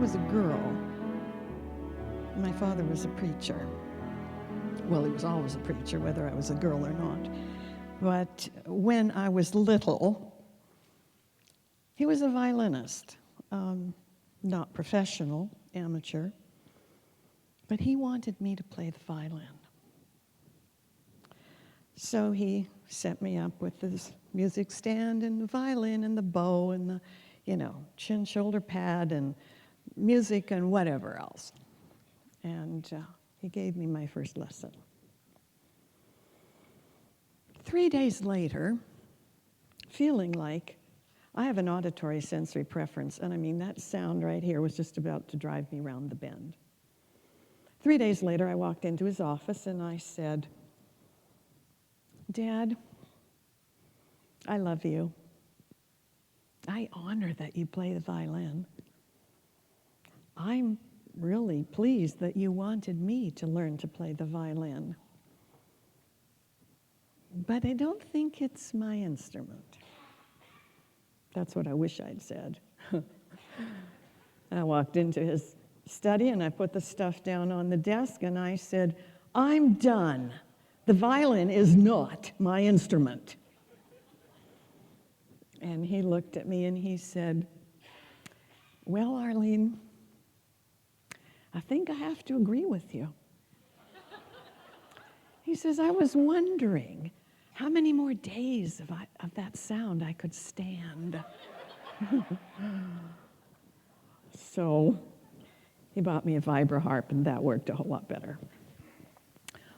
was a girl, my father was a preacher. Well, he was always a preacher, whether I was a girl or not. But when I was little, he was a violinist, not professional, amateur, but he wanted me to play the violin. So he set me up with this music stand and the violin and the bow and the, chin shoulder pad and music and whatever else. And he gave me my first lesson. 3 days later, feeling like I have an auditory sensory preference, and I mean, that sound right here was just about to drive me round the bend. 3 days later, I walked into his office and I said, "Dad, I love you. I honor that you play the violin. I'm really pleased that you wanted me to learn to play the violin. But I don't think it's my instrument." That's what I wish I'd said. I walked into his study and I put the stuff down on the desk and I said, "I'm done. The violin is not my instrument." And he looked at me and he said, "Well, Arleen, I think I have to agree with you." He says, "I was wondering how many more days of that sound I could stand." So he bought me a vibra-harp, and that worked a whole lot better.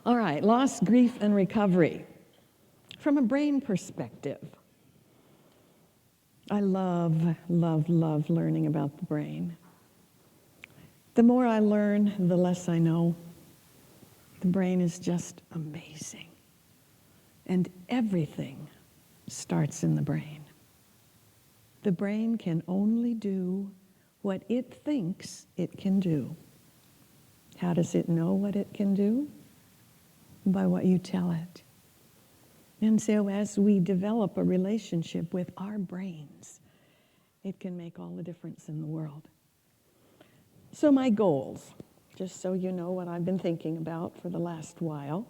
All right, loss, grief, and recovery. From a brain perspective, I love, love, love learning about the brain. The more I learn, the less I know. The brain is just amazing. And everything starts in the brain. The brain can only do what it thinks it can do. How does it know what it can do? By what you tell it. And so as we develop a relationship with our brains, it can make all the difference in the world. So my goals, just so you know what I've been thinking about for the last while.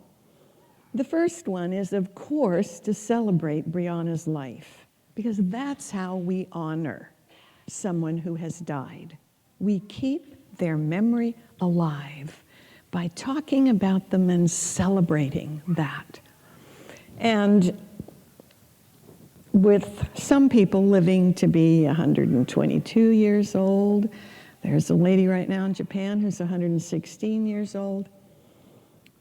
The first one is, of course, to celebrate Brianna's life, because that's how we honor someone who has died. We keep their memory alive by talking about them and celebrating that. And with some people living to be 122 years old, there's a lady right now in Japan who's 116 years old.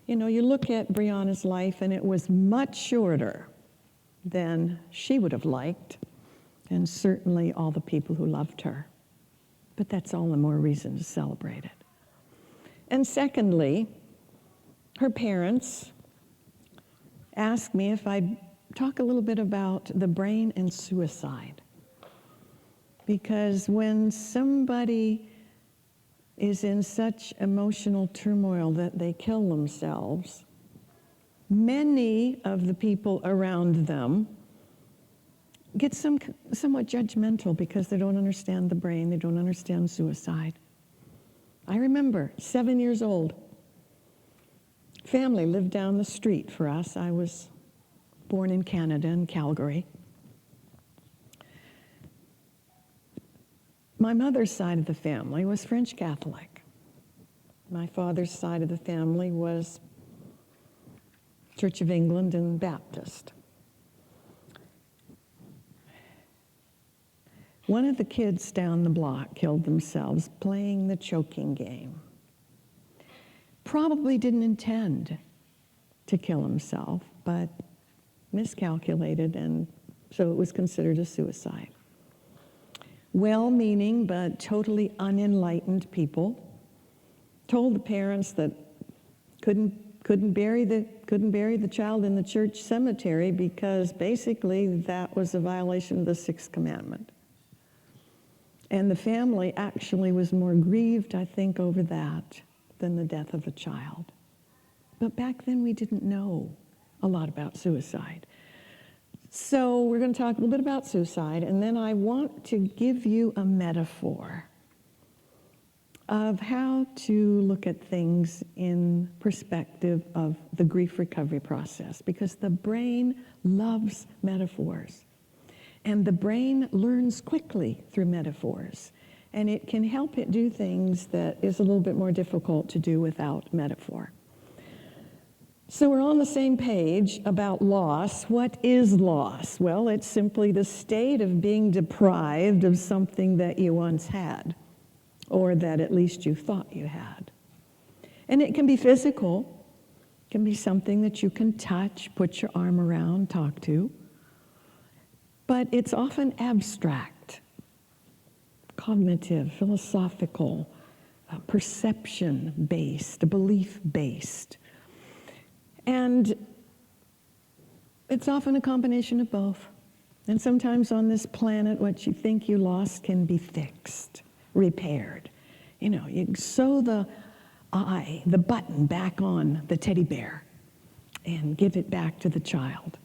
You look at Brianna's life and it was much shorter than she would have liked, and certainly all the people who loved her. But that's all the more reason to celebrate it. And secondly, her parents asked me if I'd talk a little bit about the brain and suicide. Because when somebody is in such emotional turmoil that they kill themselves, many of the people around them get somewhat judgmental because they don't understand the brain, they don't understand suicide. I remember, 7 years old, family lived down the street for us. I was born in Canada, in Calgary. My mother's side of the family was French Catholic. My father's side of the family was Church of England and Baptist. One of the kids down the block killed themselves playing the choking game. Probably didn't intend to kill himself, but miscalculated, and so it was considered a suicide. Well-meaning but totally unenlightened people told the parents that couldn't bury the child in the church cemetery because basically that was a violation of the sixth commandment. And the family actually was more grieved, I think, over that than the death of a child. But back then we didn't know a lot about suicide. So we're going to talk a little bit about suicide, and then I want to give you a metaphor of how to look at things in perspective of the grief recovery process, because the brain loves metaphors. And the brain learns quickly through metaphors. And it can help it do things that is a little bit more difficult to do without metaphor. So we're on the same page about loss. What is loss? Well, it's simply the state of being deprived of something that you once had, or that at least you thought you had. And it can be physical. It can be something that you can touch, put your arm around, talk to. But it's often abstract, cognitive, philosophical, perception-based, belief-based. And it's often a combination of both. And sometimes on this planet, what you think you lost can be fixed, repaired. You know, you sew the button back on the teddy bear and give it back to the child.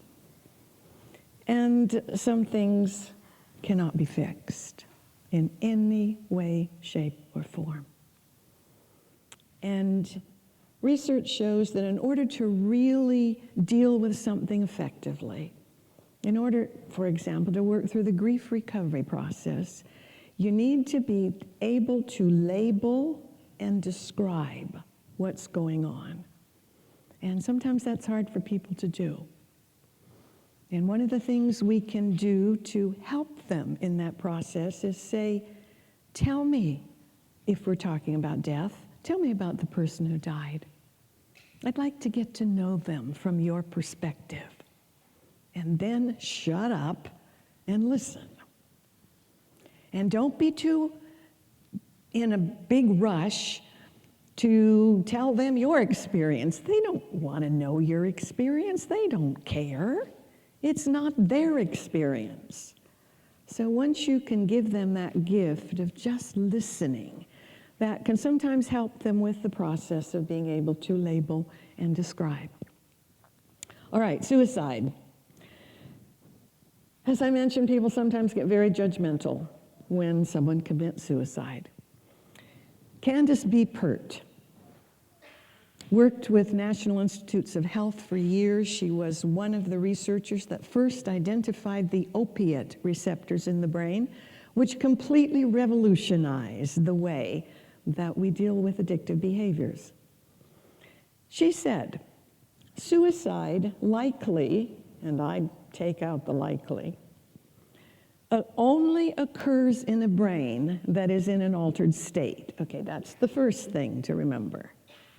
And some things cannot be fixed in any way, shape, or form. And research shows that in order to really deal with something effectively, in order, for example, to work through the grief recovery process, you need to be able to label and describe what's going on. And sometimes that's hard for people to do. And one of the things we can do to help them in that process is say, tell me, if we're talking about death, tell me about the person who died. I'd like to get to know them from your perspective. And then shut up and listen. And don't be too in a big rush to tell them your experience. They don't want to know your experience. They don't care. It's not their experience. So once you can give them that gift of just listening, that can sometimes help them with the process of being able to label and describe. All right, suicide. As I mentioned, people sometimes get very judgmental when someone commits suicide. Candace B. Pert worked with National Institutes of Health for years. She was one of the researchers that first identified the opiate receptors in the brain, which completely revolutionized the way that we deal with addictive behaviors. She said, suicide likely, and I take out the likely, only occurs in a brain that is in an altered state. Okay, that's the first thing to remember.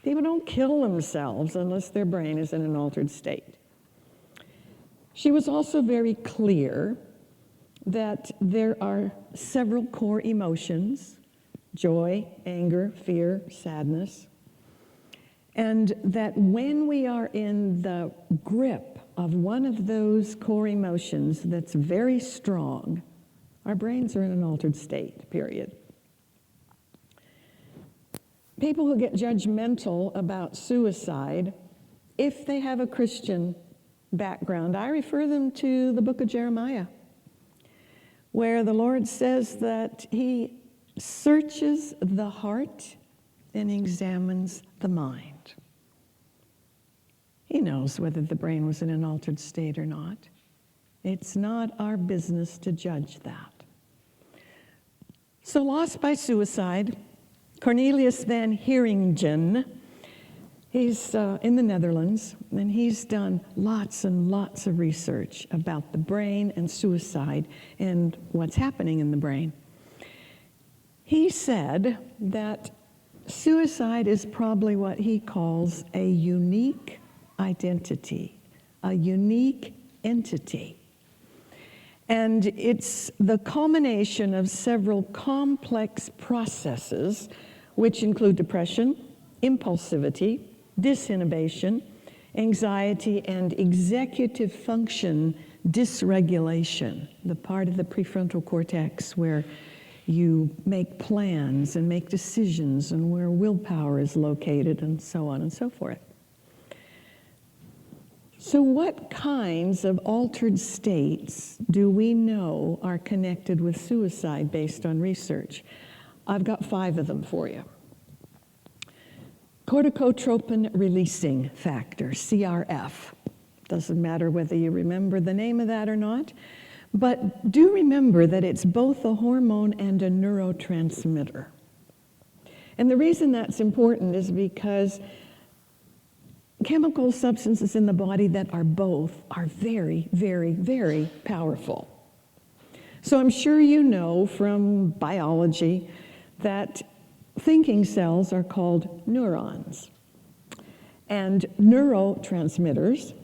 People don't kill themselves unless their brain is in an altered state. She was also very clear that there are several core emotions: joy, anger, fear, sadness, and that when we are in the grip of one of those core emotions that's very strong, our brains are in an altered state, period. People who get judgmental about suicide, if they have a Christian background, I refer them to the book of Jeremiah, where the Lord says that He searches the heart and examines the mind. He knows whether the brain was in an altered state or not. It's not our business to judge that. So, loss by suicide. Cornelius van Heeringen, he's in the Netherlands, and he's done lots and lots of research about the brain and suicide and what's happening in the brain. He said that suicide is probably what he calls a unique identity, a unique entity. And it's the culmination of several complex processes, which include depression, impulsivity, disinhibition, anxiety, and executive function dysregulation, the part of the prefrontal cortex where you make plans and make decisions and where willpower is located and so on and so forth. So what kinds of altered states do we know are connected with suicide based on research? I've got 5 of them for you. corticotropin releasing factor, CRF. Doesn't matter whether you remember the name of that or not, but do remember that it's both a hormone and a neurotransmitter. And the reason that's important is because chemical substances in the body that are both are very, very, very powerful. So I'm sure you know from biology that thinking cells are called neurons. And neurotransmitters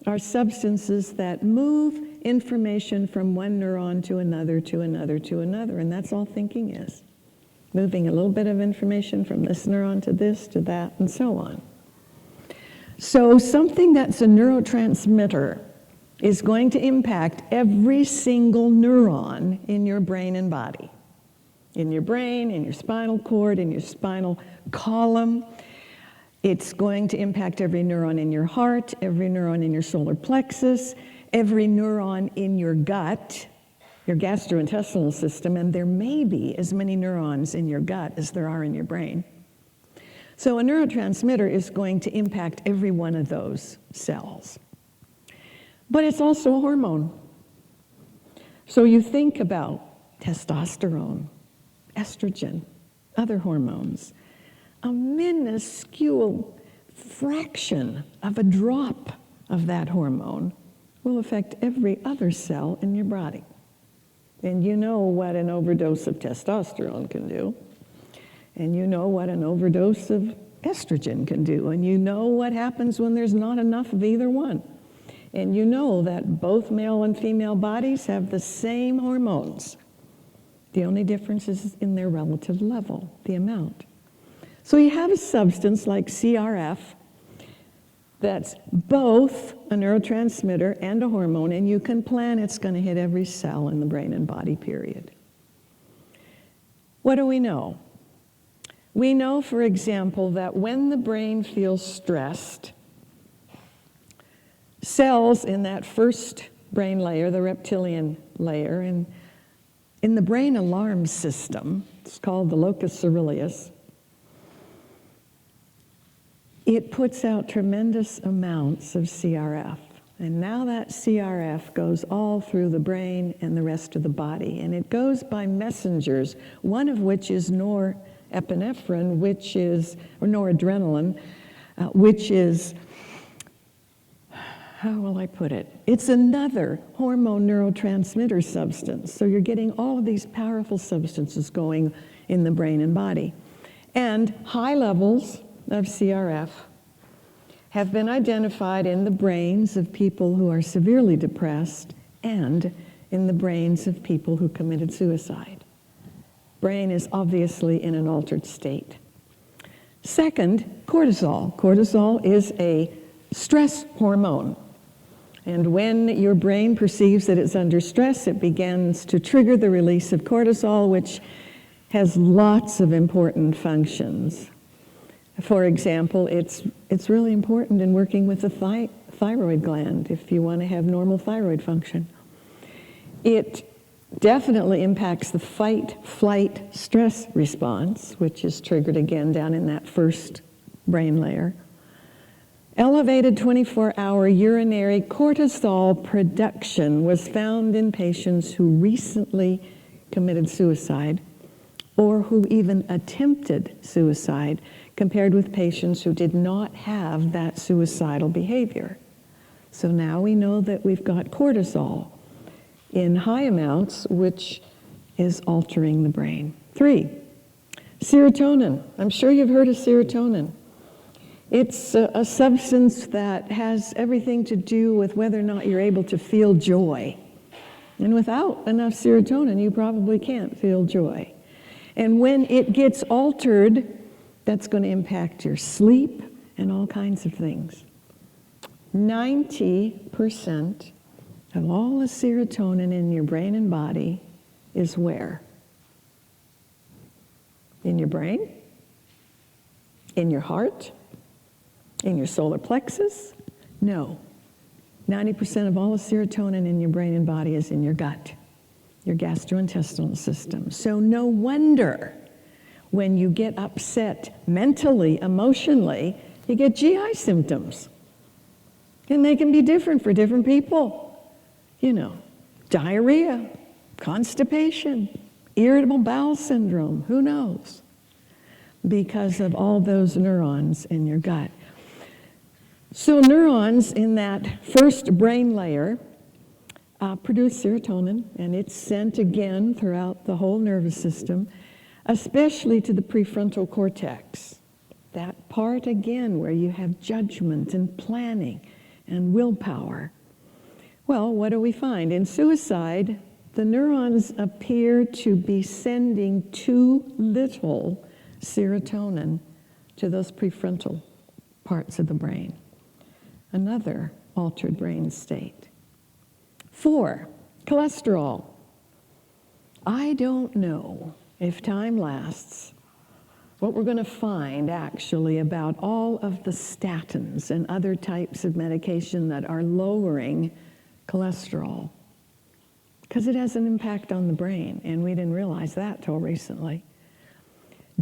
are substances that move information from one neuron to another, to another, to another. And that's all thinking is. Moving a little bit of information from this neuron to this, to that, and so on. So something that's a neurotransmitter is going to impact every single neuron in your brain and body. In your brain, in your spinal cord, in your spinal column. It's going to impact every neuron in your heart, every neuron in your solar plexus, every neuron in your gut, your gastrointestinal system, and there may be as many neurons in your gut as there are in your brain. So a neurotransmitter is going to impact every one of those cells. But it's also a hormone. So you think about testosterone, estrogen, other hormones. A minuscule fraction of a drop of that hormone will affect every other cell in your body. And you know what an overdose of testosterone can do. And you know what an overdose of estrogen can do. And you know what happens when there's not enough of either one. And you know that both male and female bodies have the same hormones. The only difference is in their relative level, the amount. So you have a substance like CRF that's both a neurotransmitter and a hormone, and you can plan it's going to hit every cell in the brain and body, period. What do we know? We know, for example, that when the brain feels stressed, cells in that first brain layer, the reptilian layer, and in the brain alarm system, it's called the locus coeruleus, it puts out tremendous amounts of CRF. And now that CRF goes all through the brain and the rest of the body. And it goes by messengers, one of which is norepinephrine, or noradrenaline, which is, how will I put it? It's another hormone neurotransmitter substance. So you're getting all of these powerful substances going in the brain and body. And high levels of CRF have been identified in the brains of people who are severely depressed and in the brains of people who committed suicide. Brain is obviously in an altered state. Second, cortisol. Cortisol is a stress hormone. And when your brain perceives that it's under stress, it begins to trigger the release of cortisol, which has lots of important functions. For example, it's really important in working with the thyroid gland if you want to have normal thyroid function. It definitely impacts the fight-flight stress response, which is triggered again down in that first brain layer. Elevated 24-hour urinary cortisol production was found in patients who recently committed suicide or who even attempted suicide, compared with patients who did not have that suicidal behavior. So now we know that we've got cortisol in high amounts, which is altering the brain. 3, serotonin. I'm sure you've heard of serotonin. It's a substance that has everything to do with whether or not you're able to feel joy. And without enough serotonin, you probably can't feel joy. And when it gets altered, that's going to impact your sleep and all kinds of things. 90% of all the serotonin in your brain and body is where? In your brain? In your heart? In your solar plexus? No. 90% of all the serotonin in your brain and body is in your gut, your gastrointestinal system. So no wonder when you get upset mentally, emotionally, you get GI symptoms. And they can be different for different people. You know, diarrhea, constipation, irritable bowel syndrome, who knows? Because of all those neurons in your gut. So neurons in that first brain layer produce serotonin, and it's sent again throughout the whole nervous system, especially to the prefrontal cortex. That part again where you have judgment and planning and willpower. Well, what do we find? In suicide, the neurons appear to be sending too little serotonin to those prefrontal parts of the brain. Another altered brain state. 4, cholesterol. I don't know if time lasts what we're going to find actually about all of the statins and other types of medication that are lowering cholesterol, because it has an impact on the brain, and we didn't realize that till recently.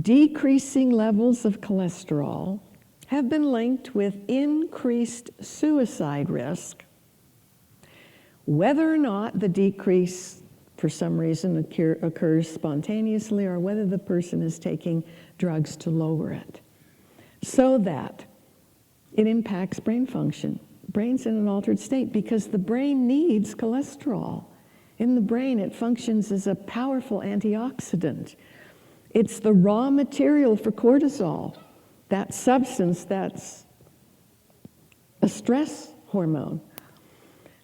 Decreasing levels of cholesterol have been linked with increased suicide risk. Whether or not the decrease for some reason occurs spontaneously, or whether the person is taking drugs to lower it, so that it impacts brain function. Brain's in an altered state because the brain needs cholesterol. In the brain, it functions as a powerful antioxidant. It's the raw material for cortisol, that substance that's a stress hormone.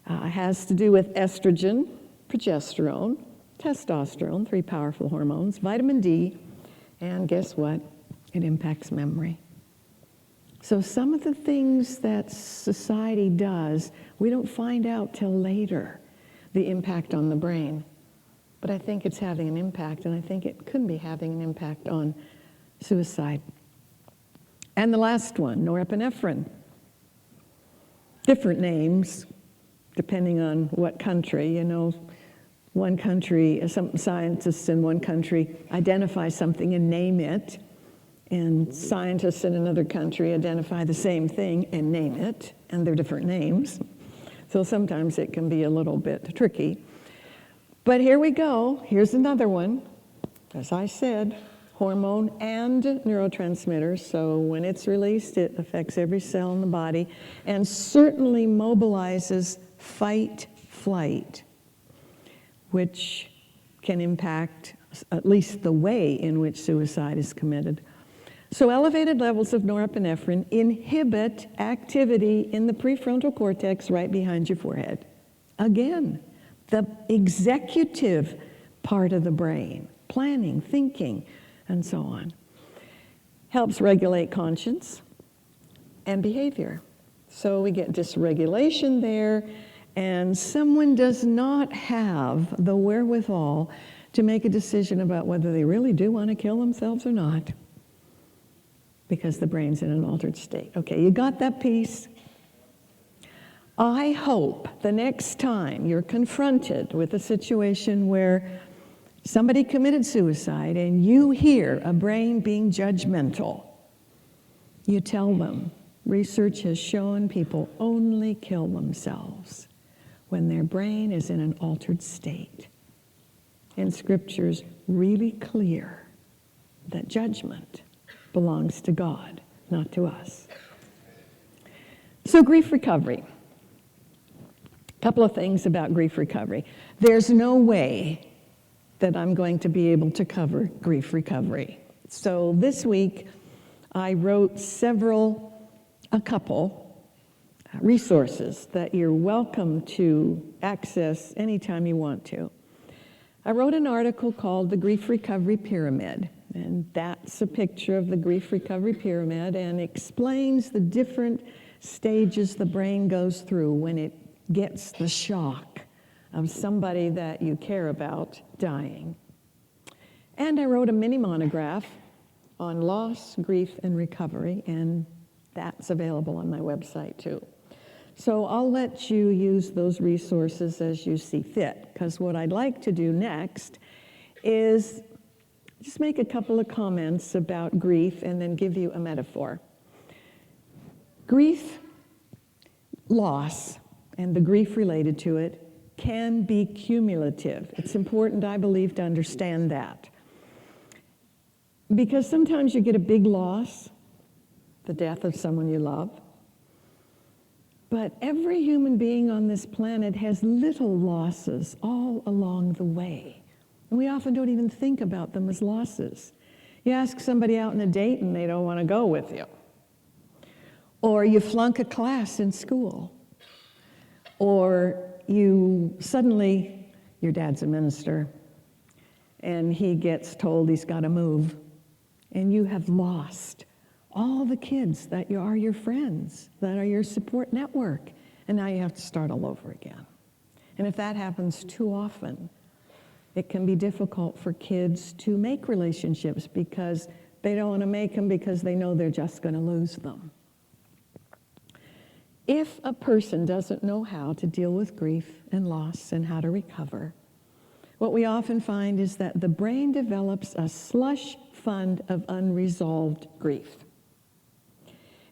Has to do with estrogen, progesterone, testosterone, 3 powerful hormones, vitamin D, and guess what? It impacts memory. So some of the things that society does, we don't find out till later, the impact on the brain. But I think it's having an impact, and I think it could be having an impact on suicide. And the last one, norepinephrine. Different names, depending on what country. You know, one country, some scientists in one country identify something and name it, and scientists in another country identify the same thing and name it, and they're different names. So sometimes it can be a little bit tricky. But here we go. Here's another one. As I said, hormone and neurotransmitters. So when it's released, it affects every cell in the body and certainly mobilizes fight, flight, which can impact at least the way in which suicide is committed. So elevated levels of norepinephrine inhibit activity in the prefrontal cortex right behind your forehead. Again, the executive part of the brain, planning, thinking, and so on. Helps regulate conscience and behavior. So we get dysregulation there, and someone does not have the wherewithal to make a decision about whether they really do want to kill themselves or not, because the brain's in an altered state. Okay, you got that piece? I hope the next time you're confronted with a situation where somebody committed suicide and you hear a brain being judgmental, you tell them, research has shown people only kill themselves when their brain is in an altered state. And Scripture's really clear that judgment belongs to God, not to us. So grief recovery. A couple of things about grief recovery. There's no way that I'm going to be able to cover grief recovery. So this week, I wrote a couple resources that you're welcome to access anytime you want to. I wrote an article called The Grief Recovery Pyramid, and that's a picture of the grief recovery pyramid and explains the different stages the brain goes through when it gets the shock of somebody that you care about dying. And I wrote a mini monograph on loss, grief, and recovery, and that's available on my website too. So I'll let you use those resources as you see fit, because what I'd like to do next is just make a couple of comments about grief and then give you a metaphor. Grief, loss, and the grief related to it can be cumulative. It's important, I believe, to understand that. Because sometimes you get a big loss, the death of someone you love, but every human being on this planet has little losses all along the way. And we often don't even think about them as losses. You ask somebody out on a date and they don't want to go with you. Or you flunk a class in school. Or you suddenly, your dad's a minister, and he gets told he's got to move. And you have lost all the kids that are your friends, that are your support network. And now you have to start all over again. And if that happens too often, it can be difficult for kids to make relationships because they don't want to make them because they know they're just going to lose them. If a person doesn't know how to deal with grief and loss and how to recover, what we often find is that the brain develops a slush fund of unresolved grief.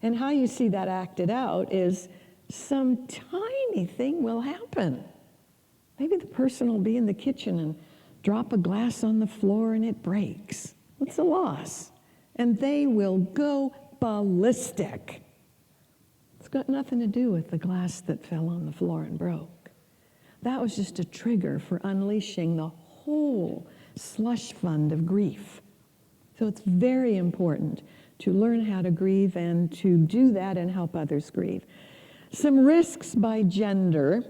And how you see that acted out is some tiny thing will happen. Maybe the person will be in the kitchen and drop a glass on the floor and it breaks. It's a loss. And they will go ballistic. It's got nothing to do with the glass that fell on the floor and broke. That was just a trigger for unleashing the whole slush fund of grief. So it's very important to learn how to grieve and to do that and help others grieve. Some risks by gender.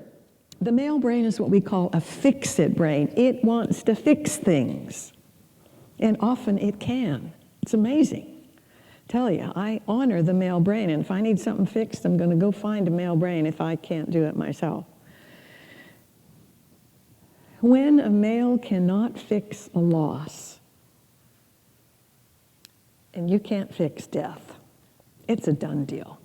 The male brain is what we call a fix-it brain. It wants to fix things. And often it can. It's amazing. Tell you, I honor the male brain, and if I need something fixed, I'm going to go find a male brain if I can't do it myself. When a male cannot fix a loss, and you can't fix death, it's a done deal.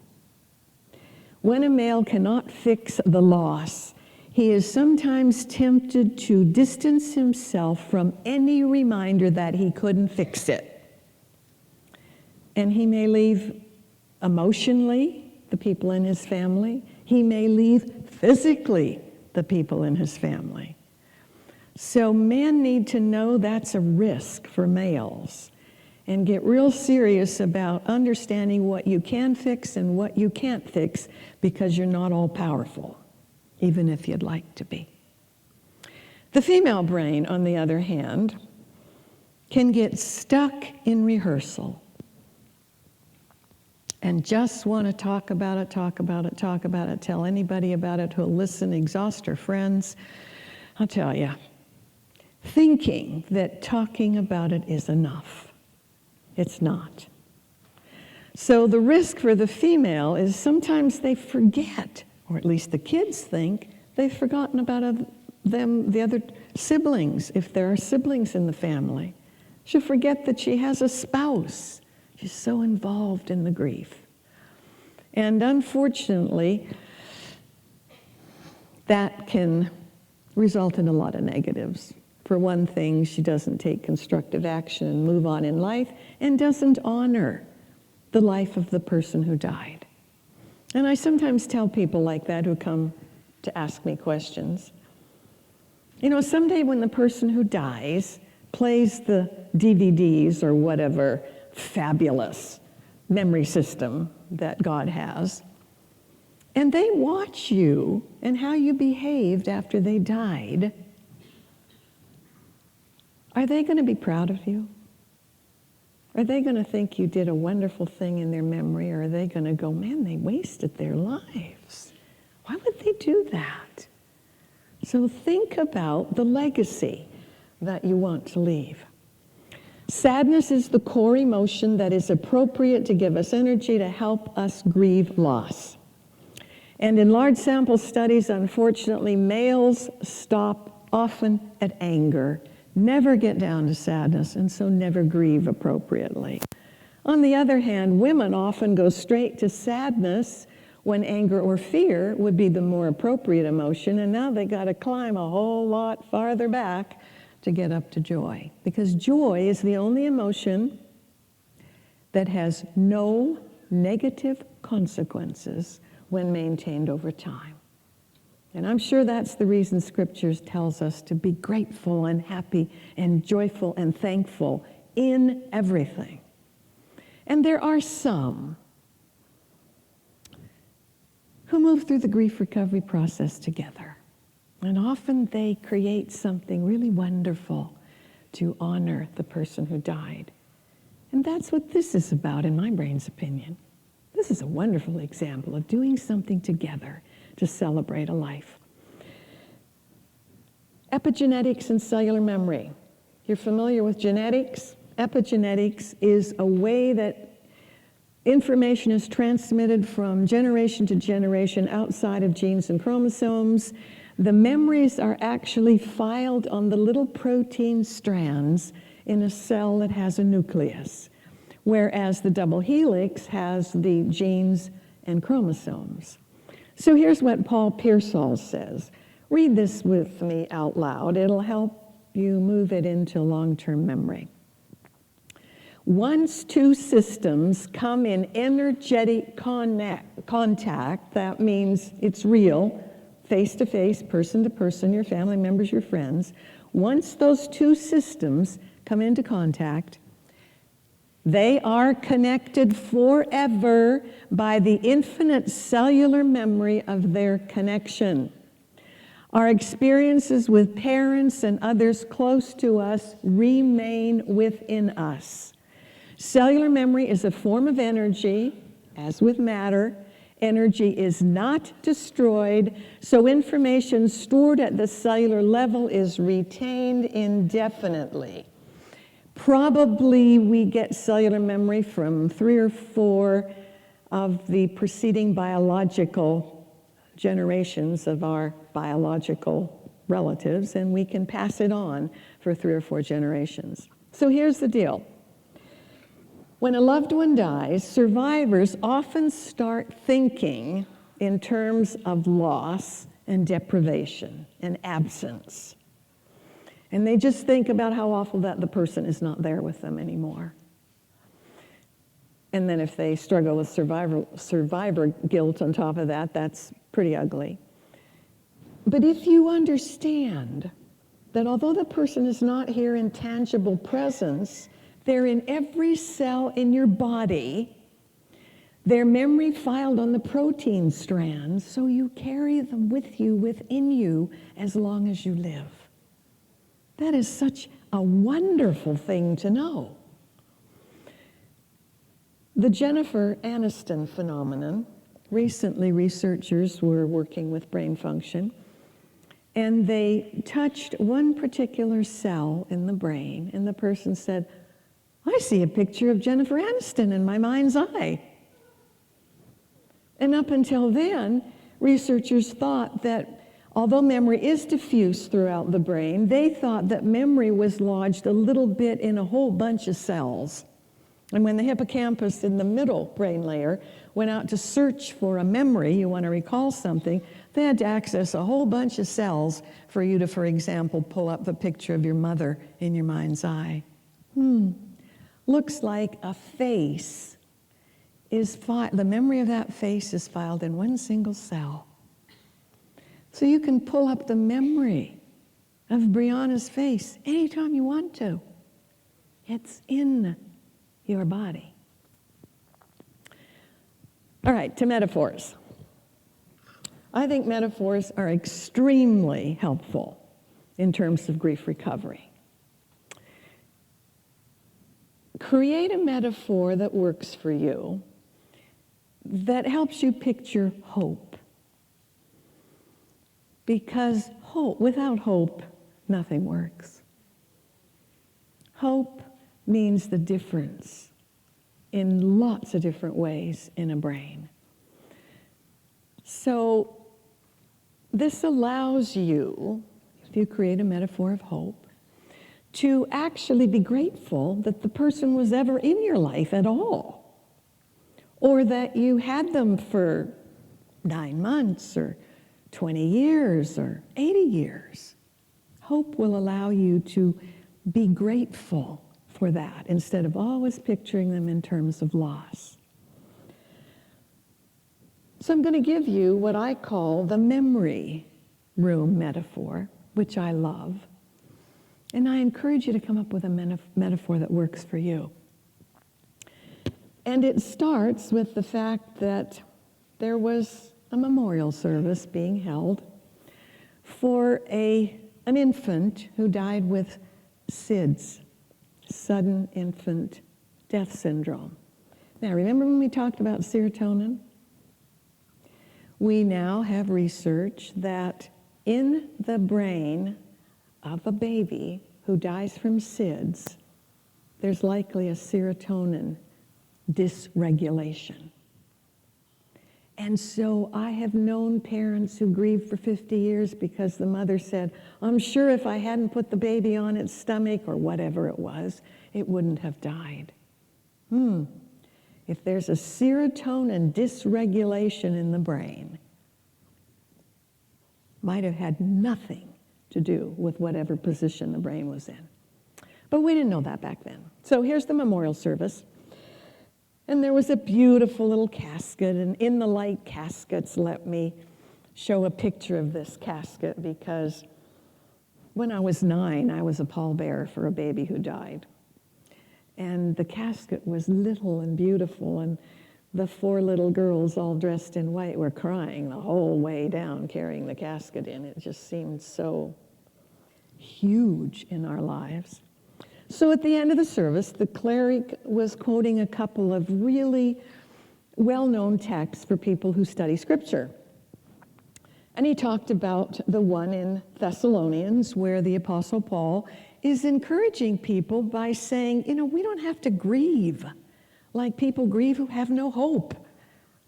When a male cannot fix the loss, he is sometimes tempted to distance himself from any reminder that he couldn't fix it. And he may leave emotionally the people in his family. He may leave physically the people in his family. So men need to know that's a risk for males and get real serious about understanding what you can fix and what you can't fix, because you're not all powerful, even if you'd like to be. The female brain, on the other hand, can get stuck in rehearsal and just want to talk about it, tell anybody about it who'll listen, exhaust her friends. I'll tell you, thinking that talking about it is enough. It's not. So the risk for the female is sometimes they forget, or at least the kids think, they've forgotten about the other siblings, if there are siblings in the family. She'll forget that she has a spouse. She's so involved in the grief. And unfortunately, that can result in a lot of negatives. For one thing, she doesn't take constructive action and move on in life, and doesn't honor the life of the person who died. And I sometimes tell people like that who come to ask me questions, you know, someday when the person who dies plays the DVDs or whatever fabulous memory system that God has, and they watch you and how you behaved after they died, are they going to be proud of you? Are they going to think you did a wonderful thing in their memory, or are they going to go, man, they wasted their lives? Why would they do that? So think about the legacy that you want to leave. Sadness is the core emotion that is appropriate to give us energy to help us grieve loss. And in large sample studies, unfortunately, males stop often at anger, never get down to sadness, and so never grieve appropriately. On the other hand, women often go straight to sadness when anger or fear would be the more appropriate emotion, and now they got to climb a whole lot farther back to get up to joy, because joy is the only emotion that has no negative consequences when maintained over time. And I'm sure that's the reason Scriptures tells us to be grateful and happy and joyful and thankful in everything. And there are some who move through the grief recovery process together. And often they create something really wonderful to honor the person who died. And that's what this is about, in my brain's opinion. This is a wonderful example of doing something together to celebrate a life. Epigenetics and cellular memory. You're familiar with genetics? Epigenetics is a way that information is transmitted from generation to generation outside of genes and chromosomes. The memories are actually filed on the little protein strands in a cell that has a nucleus, whereas the double helix has the genes and chromosomes. So here's what Paul Pearsall says. Read this with me out loud. It'll help you move it into long-term memory. Once two systems come in energetic contact, that means it's real, face-to-face, person-to-person, your family members, your friends. Once those two systems come into contact, they are connected forever by the infinite cellular memory of their connection. Our experiences with parents and others close to us remain within us. Cellular memory is a form of energy, as with matter. Energy is not destroyed, so information stored at the cellular level is retained indefinitely. Probably we get cellular memory from 3 or 4 of the preceding biological generations of our biological relatives, and we can pass it on for 3 or 4 generations. So here's the deal. When a loved one dies, survivors often start thinking in terms of loss and deprivation and absence. And they just think about how awful that the person is not there with them anymore. And then if they struggle with survivor guilt on top of that, that's pretty ugly. But if you understand that although the person is not here in tangible presence, they're in every cell in your body, their memory filed on the protein strands, so you carry them with you, within you, as long as you live. That is such a wonderful thing to know. The Jennifer Aniston phenomenon. Recently, researchers were working with brain function, and they touched one particular cell in the brain, and the person said, I see a picture of Jennifer Aniston in my mind's eye. And up until then, researchers thought that although memory is diffuse throughout the brain, they thought that memory was lodged a little bit in a whole bunch of cells. And when the hippocampus in the middle brain layer went out to search for a memory, you want to recall something, they had to access a whole bunch of cells for you to, for example, pull up the picture of your mother in your mind's eye. Looks like a face is the memory of that face is filed in one single cell. So you can pull up the memory of Brianna's face anytime you want to. It's in your body. All right, to metaphors. I think metaphors are extremely helpful in terms of grief recovery. Create a metaphor that works for you, that helps you picture hope. Because without hope, nothing works. Hope means the difference in lots of different ways in a brain. So this allows you, if you create a metaphor of hope, to actually be grateful that the person was ever in your life at all, or that you had them for 9 months or 20 years or 80 years. Hope will allow you to be grateful for that instead of always picturing them in terms of loss. So I'm going to give you what I call the memory room metaphor, which I love. And I encourage you to come up with a metaphor that works for you. And it starts with the fact that there was a memorial service being held for an infant who died with SIDS, sudden infant death syndrome. Now, remember when we talked about serotonin? We now have research that in the brain of a baby who dies from SIDS, there's likely a serotonin dysregulation. And so I have known parents who grieved for 50 years because the mother said, I'm sure if I hadn't put the baby on its stomach or whatever it was, it wouldn't have died. If there's a serotonin dysregulation in the brain, might have had nothing to do with whatever position the brain was in. But we didn't know that back then. So here's the memorial service. And there was a beautiful little casket, and in the light caskets, let me show a picture of this casket, because when I was 9, I was a pallbearer for a baby who died. And the casket was little and beautiful, and the 4 little girls all dressed in white were crying the whole way down, carrying the casket in. It just seemed so huge in our lives. So at the end of the service, the cleric was quoting a couple of really well-known texts for people who study Scripture. And he talked about the one in Thessalonians where the Apostle Paul is encouraging people by saying, we don't have to grieve like people grieve who have no hope,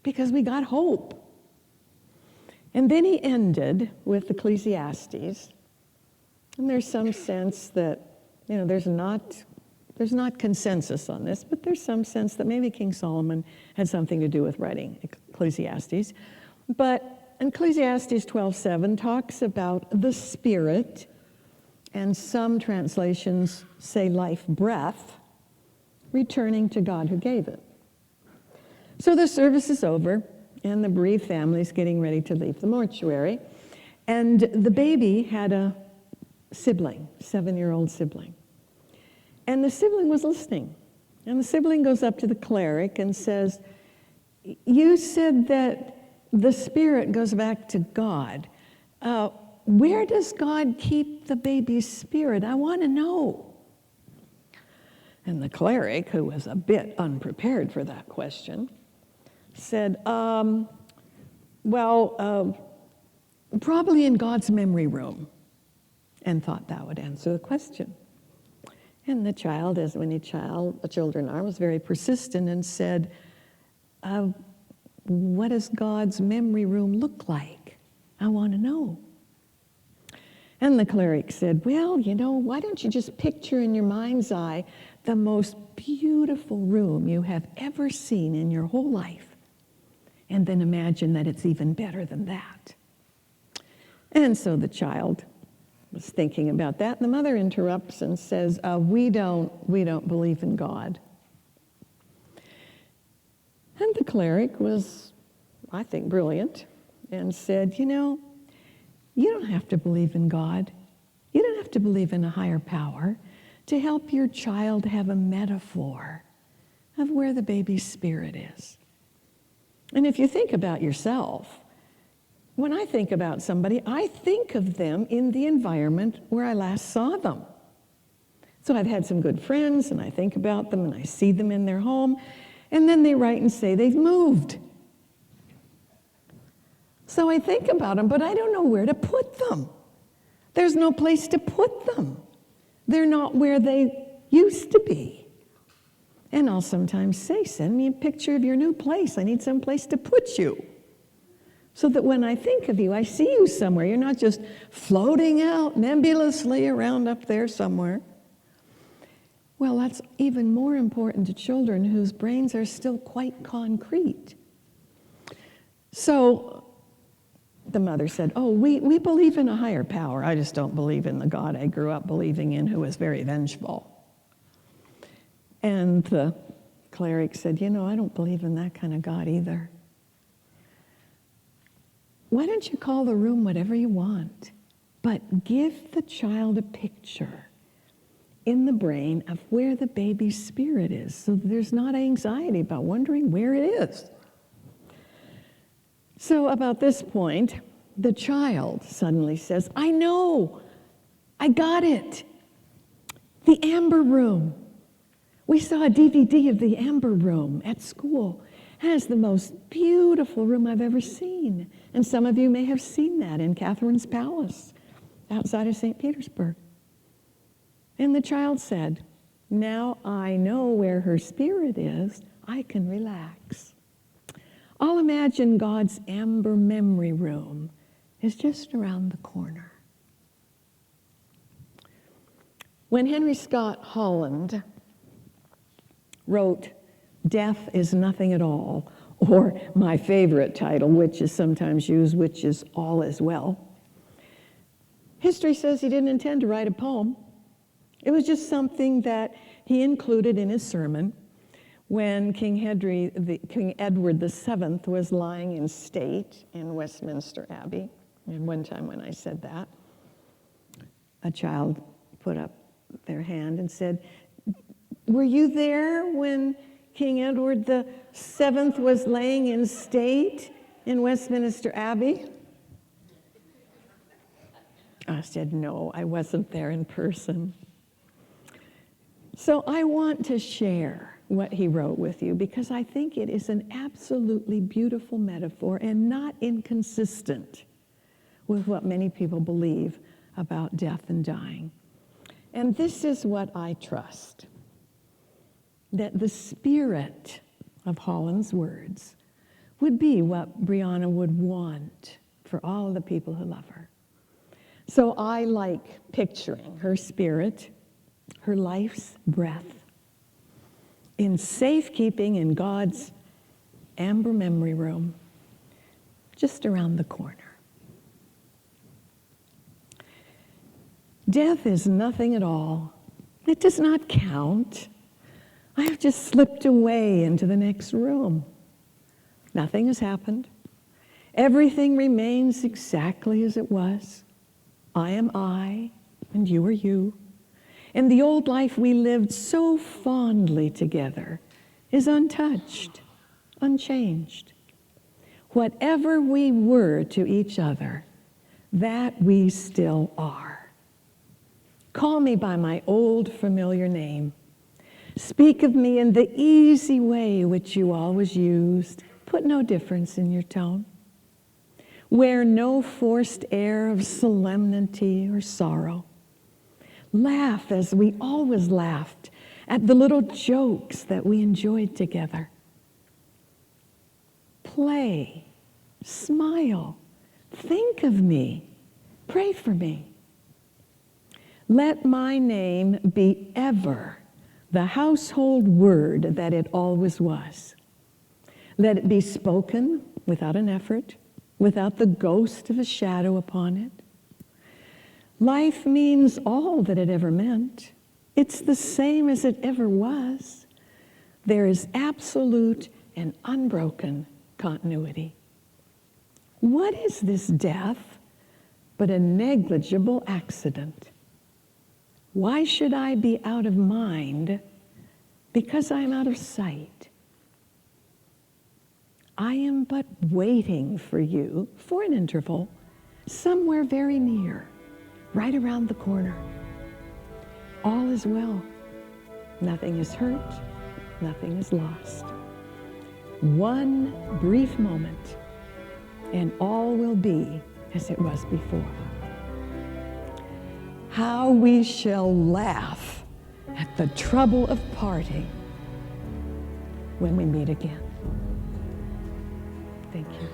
because we got hope. And then he ended with Ecclesiastes. And there's some sense that, there's not consensus on this, but there's some sense that maybe King Solomon had something to do with writing Ecclesiastes. But Ecclesiastes 12:7 talks about the spirit, and some translations say life breath, returning to God who gave it. So the service is over, and the bereaved family's getting ready to leave the mortuary. And the baby had a sibling, 7-year-old sibling. And the sibling was listening. And the sibling goes up to the cleric and says, you said that the spirit goes back to God. Where does God keep the baby's spirit? I want to know. And the cleric, who was a bit unprepared for that question, said, probably in God's memory room, and thought that would answer the question. And the child, as many children are, was very persistent and said, what does God's memory room look like? I want to know. And the cleric said, why don't you just picture in your mind's eye the most beautiful room you have ever seen in your whole life, and then imagine that it's even better than that. And so the child was thinking about that, and the mother interrupts and says, we don't believe in God. And the cleric was, I think, brilliant, and said, you don't have to believe in God. You don't have to believe in a higher power to help your child have a metaphor of where the baby's spirit is. And if you think about yourself, when I think about somebody, I think of them in the environment where I last saw them. So I've had some good friends, and I think about them, and I see them in their home, and then they write and say they've moved. So I think about them, but I don't know where to put them. There's no place to put them. They're not where they used to be. And I'll sometimes say, send me a picture of your new place. I need some place to put you. So that when I think of you, I see you somewhere. You're not just floating out nebulously around up there somewhere. Well, that's even more important to children whose brains are still quite concrete. So the mother said, oh, we believe in a higher power. I just don't believe in the God I grew up believing in, who was very vengeful. And the cleric said, I don't believe in that kind of God either. Why don't you call the room whatever you want, but give the child a picture in the brain of where the baby's spirit is, so there's not anxiety about wondering where it is. So about this point, the child suddenly says, I know, I got it. The Amber Room. We saw a DVD of the Amber Room at school. It has the most beautiful room I've ever seen. And some of you may have seen that in Catherine's Palace outside of St. Petersburg. And the child said, now I know where her spirit is, I can relax. I'll imagine God's Amber Memory Room is just around the corner. When Henry Scott Holland wrote Death is Nothing at All, or my favorite title, which is sometimes used, which is All Is Well, history says he didn't intend to write a poem. It was just something that he included in his sermon when King Edward VII was lying in state in Westminster Abbey. And one time when I said that, a child put up their hand and said, were you there when King Edward VII was laying in state in Westminster Abbey? I said, no, I wasn't there in person. So I want to share what he wrote with you because I think it is an absolutely beautiful metaphor and not inconsistent with what many people believe about death and dying. And this is what I trust, that the spirit of Holland's words would be what Brianna would want for all of the people who love her. So I like picturing her spirit, her life's breath, in safekeeping in God's Amber Memory Room, just around the corner. Death is nothing at all. It does not count. I have just slipped away into the next room. Nothing has happened. Everything remains exactly as it was. I am I, and you are you. And the old life we lived so fondly together is untouched, unchanged. Whatever we were to each other, that we still are. Call me by my old familiar name. Speak of me in the easy way which you always used. Put no difference in your tone. Wear no forced air of solemnity or sorrow. Laugh as we always laughed at the little jokes that we enjoyed together. Play, smile, think of me, pray for me. Let my name be ever the household word that it always was. Let it be spoken without an effort, without the ghost of a shadow upon it. Life means all that it ever meant. It's the same as it ever was. There is absolute and unbroken continuity. What is this death but a negligible accident? Why should I be out of mind because I am out of sight? I am but waiting for you for an interval, somewhere very near, right around the corner. All is well. Nothing is hurt. Nothing is lost. One brief moment, and all will be as it was before. How we shall laugh at the trouble of parting when we meet again. Thank you.